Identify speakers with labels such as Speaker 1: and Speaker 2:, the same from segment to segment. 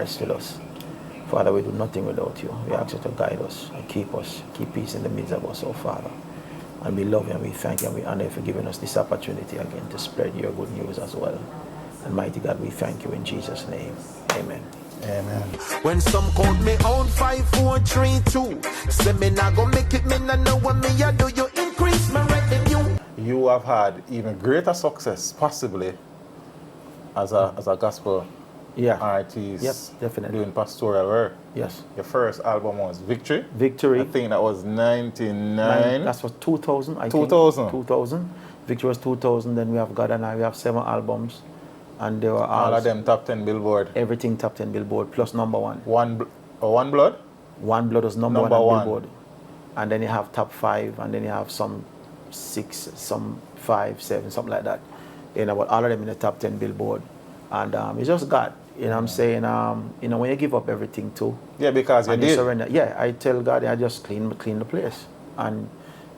Speaker 1: rest with us. Father, we do nothing without you. We ask you to guide us, and keep peace in the midst of us, oh Father. And we love you and we thank you and we honor you for giving us this opportunity again to spread your good news as well. And mighty God, we thank you in Jesus' name. Amen.
Speaker 2: Amen.
Speaker 3: When some call me on 5, 4, 3, 2, say me not go make it, me not know what me I do, you increase my revenue.
Speaker 2: You have had even greater success, possibly, as a gospel artist.
Speaker 1: Yes, definitely.
Speaker 2: Doing pastoral work.
Speaker 1: Yes.
Speaker 2: Your first album was Victory.
Speaker 1: Victory.
Speaker 2: I think that was 99.
Speaker 1: That's was 2000, I
Speaker 2: 2000.
Speaker 1: think. 2000. Victory was 2000. Then we have God and I. We have 7 albums. And they were
Speaker 2: all of them top 10 Billboard.
Speaker 1: Everything top 10 Billboard plus number 1.
Speaker 2: One Blood?
Speaker 1: One Blood was number 1 on Billboard. And then you have top 5, and then you have some 6, some 5, 7, something like that. You know, but all of them in the top 10 Billboard. And it's just God. You know what I'm saying? You know, when you give up everything too.
Speaker 2: Yeah, because you did.
Speaker 1: Surrender. Yeah, I tell God I just clean the place. And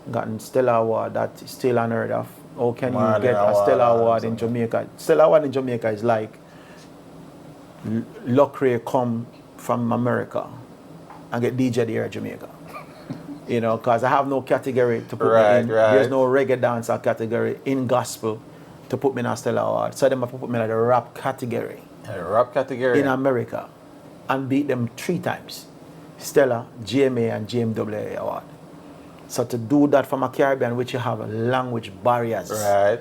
Speaker 1: gotten Stellar Award, that is still unheard of. How can you get a Stellar Award in Jamaica? Stellar Award in Jamaica is like Lecrae come from America and get DJ there in Jamaica. You know, because I have no category to put me in. There's no reggae dancer category in gospel to put me in a Stellar Award. So they have to put me in the rap category.
Speaker 2: A rap category?
Speaker 1: In America. And beat them 3 times. Stellar, GMA, and GMWA Award. So to do that from a Caribbean, which you have language barriers,
Speaker 2: right?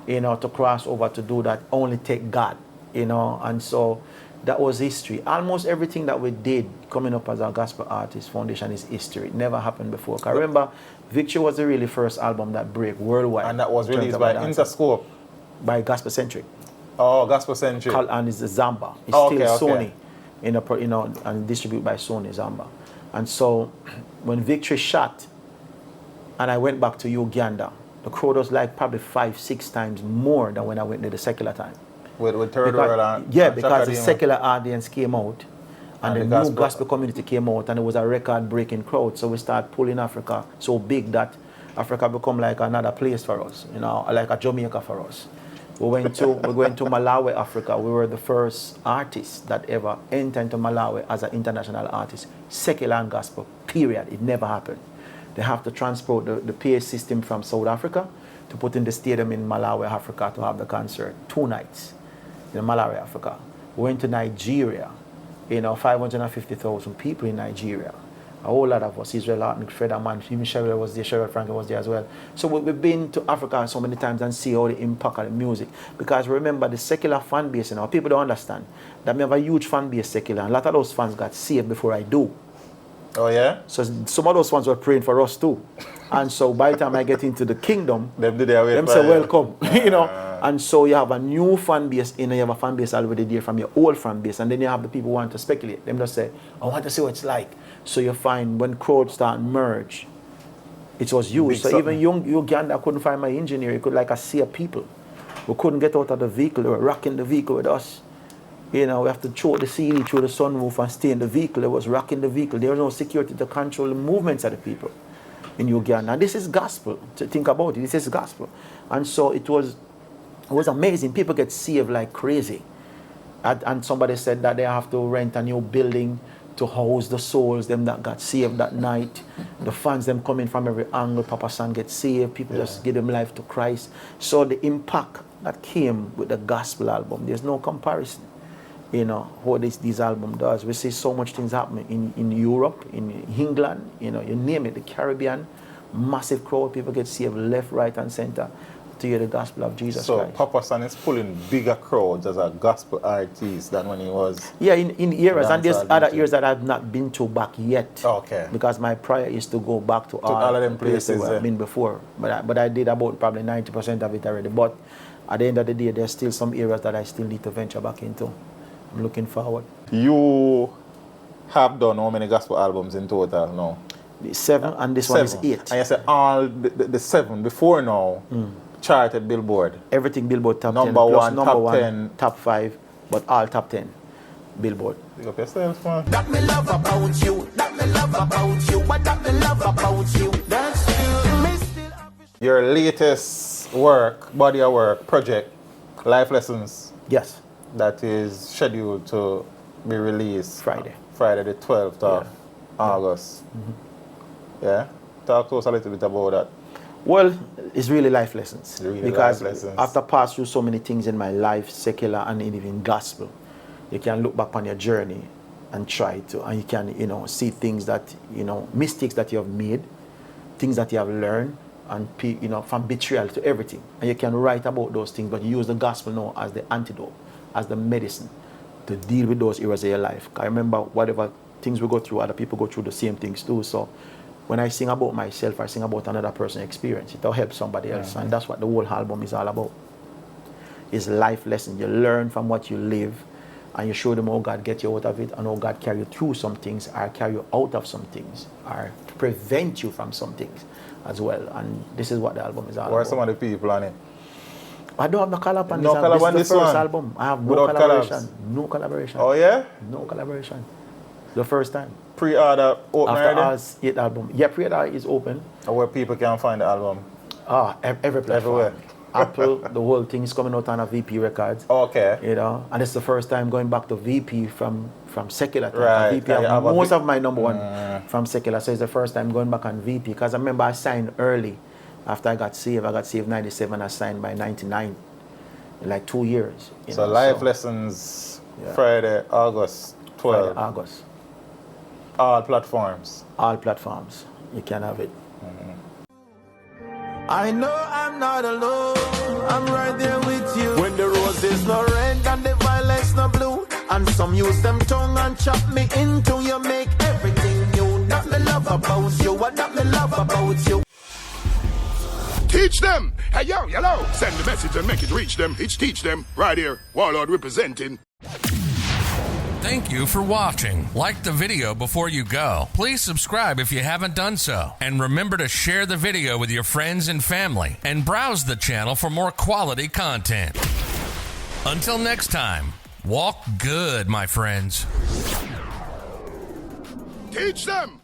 Speaker 1: You know, to cross over to do that, only take God, you know. And so that was history. Almost everything that we did coming up as a gospel artist foundation is history. It never happened before. I remember Victory was the really first album that broke worldwide.
Speaker 2: And that was released by Interscope?
Speaker 1: By Gospel Centric.
Speaker 2: Oh, Gospel Centric.
Speaker 1: And it's Zamba. It's still Sony, you know, and distributed by Sony, Zamba. And so when Victory shot, and I went back to Uganda, the crowd was like probably 5, 6 times more than when I went there the secular time.
Speaker 2: With Third World?
Speaker 1: Yeah, because the secular audience came out, and the new gospel community came out, and it was a record-breaking crowd. So we started pulling Africa so big that Africa become like another place for us, you know, like a Jamaica for us. We went to Malawi, Africa. We were the first artists that ever entered into Malawi as an international artist, secular and gospel, period. It never happened. They have to transport the PA system from South Africa to put in the stadium in Malawi, Africa to have the concert. 2 nights in Malawi, Africa. We went to Nigeria, you know, 550,000 people in Nigeria. A whole lot of us, Israel Art, Fred Aman, even Cheryl was there, Cheryl Franklin was there as well. So we've been to Africa so many times and see all the impact of the music. Because remember, the secular fan base, you know, people don't understand that we have a huge fan base secular, and a lot of those fans got saved before I do.
Speaker 2: Oh, yeah?
Speaker 1: So some of those ones were praying for us too. And so by the time I get into the kingdom, them say welcome. You know. And so you have a new fan base you have a fan base already there from your old fan base, and then you have the people who want to speculate. Them just say, I want to see what it's like. So you find when crowds start merge, it was huge. So even Uganda couldn't find my engineer. He could like a sea of people. We couldn't get out of the vehicle. They were rocking the vehicle with us. You know, we have to throw the CD through the sunroof and stay in the vehicle. It was rocking the vehicle. There was no security to control the movements of the people in Uganda. And this is gospel. To think about it, this is gospel. And so it was amazing. People get saved like crazy. And somebody said that they have to rent a new building to house the souls, them that got saved that night. The fans, them coming from every angle. Papa San gets saved. People just give them life to Christ. So the impact that came with the gospel album, there's no comparison. You know, what this album does. We see so much things happening in Europe, in England, you know, you name it, the Caribbean, massive crowd, people get saved left, right, and center to hear the gospel of Jesus Christ.
Speaker 2: So Papa San is pulling bigger crowds as a gospel artist than when he was...
Speaker 1: Yeah, in eras, and there's other eras that I've not been to back yet.
Speaker 2: Okay.
Speaker 1: Because my prayer is to go back to all
Speaker 2: of them places
Speaker 1: where I've been before. But I did about probably 90% of it already. But at the end of the day, there's still some areas that I still need to venture back into. I'm looking forward.
Speaker 2: You have done how many gospel albums in total now?
Speaker 1: 7, and this one is 8.
Speaker 2: And you said all the 7 before now charted Billboard.
Speaker 1: Everything Billboard top 10.
Speaker 2: Number 1, top 10.
Speaker 1: Top 5, but all top 10 Billboard.
Speaker 2: Pick up yourself, man.
Speaker 3: That me love about you. That me love about you. What that me love about you. That's you.
Speaker 2: Your latest work, body of work, project, Life Lessons.
Speaker 1: Yes.
Speaker 2: That is scheduled to be released
Speaker 1: Friday
Speaker 2: the 12th of August. Yeah? Talk to us a little bit about that.
Speaker 1: Well, it's really life lessons. Because
Speaker 2: life lessons.
Speaker 1: after pass through so many things in my life, secular and even gospel, you can look back on your journey and try to, and you can, see things that, mistakes that you have made, things that you have learned, and, from betrayal to everything. And you can write about those things, but you use the gospel now as the antidote, as the medicine to deal with those areas of your life. I remember whatever things we go through, other people go through the same things too. So when I sing about myself, I sing about another person's experience. It'll help somebody else. And that's what the whole album is all about. It's life lessons. You learn from what you live, and you show them how God get you out of it, and how God carry you through some things, or carry you out of some things, or prevent you from some things as well. And this is what the album is all about.
Speaker 2: Where are some of the people on it?
Speaker 1: I don't have no collab on
Speaker 2: no
Speaker 1: this.
Speaker 2: Collab on
Speaker 1: This is the
Speaker 2: this
Speaker 1: first
Speaker 2: one?
Speaker 1: album. I have no
Speaker 2: Without
Speaker 1: collaboration.
Speaker 2: collabs?
Speaker 1: No collaboration.
Speaker 2: Oh, yeah?
Speaker 1: No collaboration. The first time.
Speaker 2: Pre-order open
Speaker 1: After
Speaker 2: already?
Speaker 1: our 8th album. Yeah, pre-order is open.
Speaker 2: Where people can find the album?
Speaker 1: Every platform.
Speaker 2: Everywhere.
Speaker 1: Apple, the whole thing is coming out on a VP Records.
Speaker 2: Okay.
Speaker 1: And it's the first time going back to VP from secular time.
Speaker 2: Right.
Speaker 1: VP have most of my number one from secular, so it's the first time going back on VP. Because I remember I signed early after I got saved. I got saved 97, I signed by 99. In like 2 years.
Speaker 2: So life lessons, Friday, August 12th.
Speaker 1: Friday, August.
Speaker 2: All platforms.
Speaker 1: All platforms. You can have it.
Speaker 3: I know I'm not alone. I'm right there with you. When the rose is no red and the violet's no blue, and some use them tongue and chop me into, you make everything new. That me love about you. What that me love about you.
Speaker 4: Teach them. Hey, yo, hello. Send the message and make it reach them. It's teach them. Right here. Warlord representing.
Speaker 5: Thank you for watching. Like the video before you go. Please subscribe if you haven't done so. And remember to share the video with your friends and family. And browse the channel for more quality content. Until next time, walk good, my friends.
Speaker 4: Teach them.